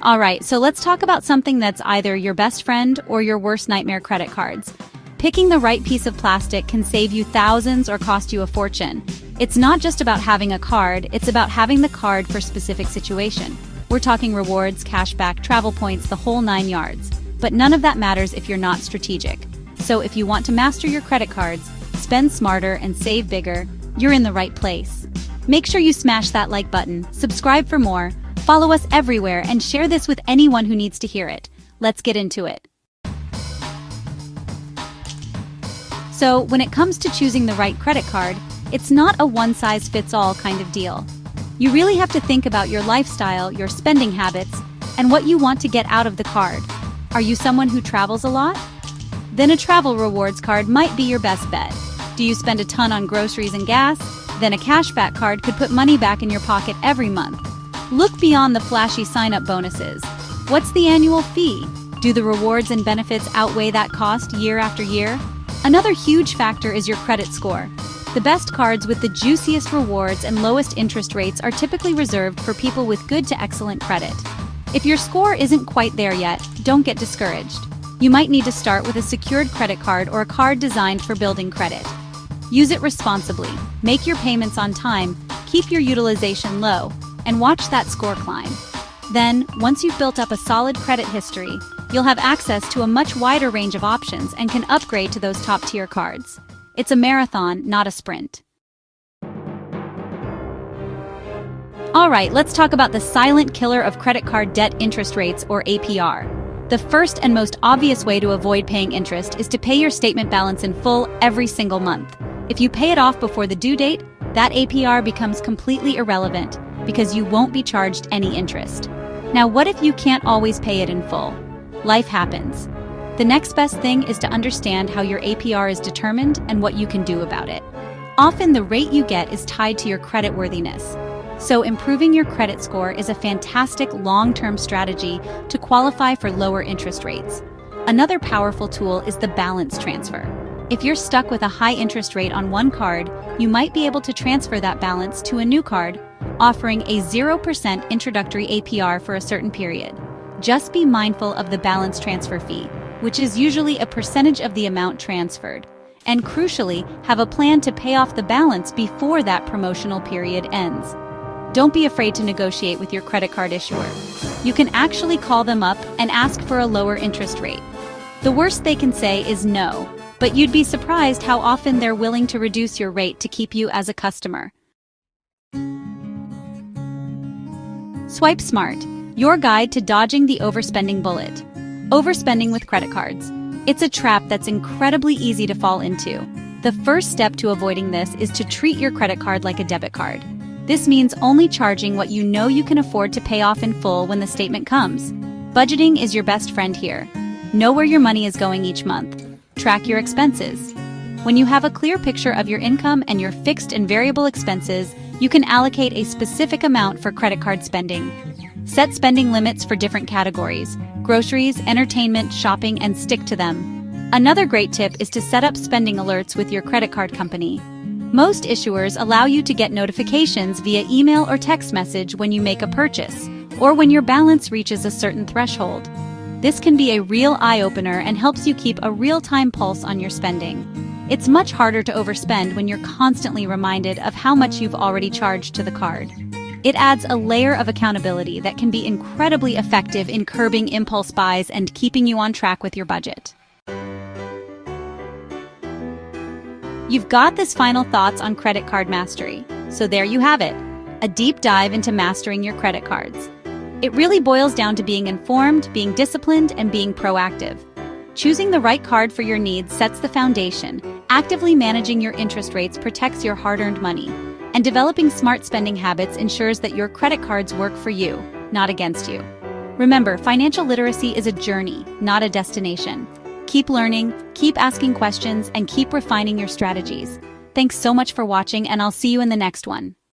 Alright, so let's talk about something that's either your best friend or your worst nightmare: credit cards. Picking the right piece of plastic can save you thousands or cost you a fortune. It's not just about having a card, it's about having the card for specific situation. We're talking rewards, cashback, travel points, the whole 9 yards. But none of that matters if you're not strategic. So if you want to master your credit cards, spend smarter and save bigger, you're in the right place. Make sure you smash that like button, subscribe for more, follow us everywhere, and share this with anyone who needs to hear it. Let's get into it. So, when it comes to choosing the right credit card, it's not a one-size-fits-all kind of deal. You really have to think about your lifestyle, your spending habits, and what you want to get out of the card. Are you someone who travels a lot? Then a travel rewards card might be your best bet. Do you spend a ton on groceries and gas? Then a cashback card could put money back in your pocket every month. Look beyond the flashy sign-up bonuses. What's the annual fee? Do the rewards and benefits outweigh that cost year after year? Another huge factor is your credit score. The best cards with the juiciest rewards and lowest interest rates are typically reserved for people with good to excellent credit. If your score isn't quite there yet, don't get discouraged. You might need to start with a secured credit card or a card designed for building credit. Use it responsibly, make your payments on time, keep your utilization low, and watch that score climb. Then, once you've built up a solid credit history, you'll have access to a much wider range of options and can upgrade to those top-tier cards. It's a marathon, not a sprint. Alright, let's talk about the silent killer of credit card debt: interest rates, or APR. The first and most obvious way to avoid paying interest is to pay your statement balance in full every single month. If you pay it off before the due date, that APR becomes completely irrelevant because you won't be charged any interest. Now, what if you can't always pay it in full? Life happens. The next best thing is to understand how your APR is determined and what you can do about it. Often the rate you get is tied to your creditworthiness. So improving your credit score is a fantastic long-term strategy to qualify for lower interest rates. Another powerful tool is the balance transfer. If you're stuck with a high interest rate on one card, you might be able to transfer that balance to a new card, offering a 0% introductory APR for a certain period. Just be mindful of the balance transfer fee, which is usually a percentage of the amount transferred. And crucially, have a plan to pay off the balance before that promotional period ends. Don't be afraid to negotiate with your credit card issuer. You can actually call them up and ask for a lower interest rate. The worst they can say is no, but you'd be surprised how often they're willing to reduce your rate to keep you as a customer. Swipe Smart, your guide to dodging the overspending bullet. Overspending with credit cards. It's a trap that's incredibly easy to fall into. The first step to avoiding this is to treat your credit card like a debit card. This means only charging what you know you can afford to pay off in full when the statement comes. Budgeting is your best friend here. Know where your money is going each month. Track your expenses. When you have a clear picture of your income and your fixed and variable expenses, you can allocate a specific amount for credit card spending. Set spending limits for different categories: groceries, entertainment, shopping, and stick to them. Another great tip is to set up spending alerts with your credit card company. Most issuers allow you to get notifications via email or text message when you make a purchase, or when your balance reaches a certain threshold. This can be a real eye-opener and helps you keep a real-time pulse on your spending. It's much harder to overspend when you're constantly reminded of how much you've already charged to the card. It adds a layer of accountability that can be incredibly effective in curbing impulse buys and keeping you on track with your budget. You've got this final thoughts on credit card mastery. So there you have it, a deep dive into mastering your credit cards. It really boils down to being informed, being disciplined, and being proactive. Choosing the right card for your needs sets the foundation. Actively managing your interest rates protects your hard-earned money. And developing smart spending habits ensures that your credit cards work for you, not against you. Remember, financial literacy is a journey, not a destination. Keep learning, keep asking questions, and keep refining your strategies. Thanks so much for watching, and I'll see you in the next one.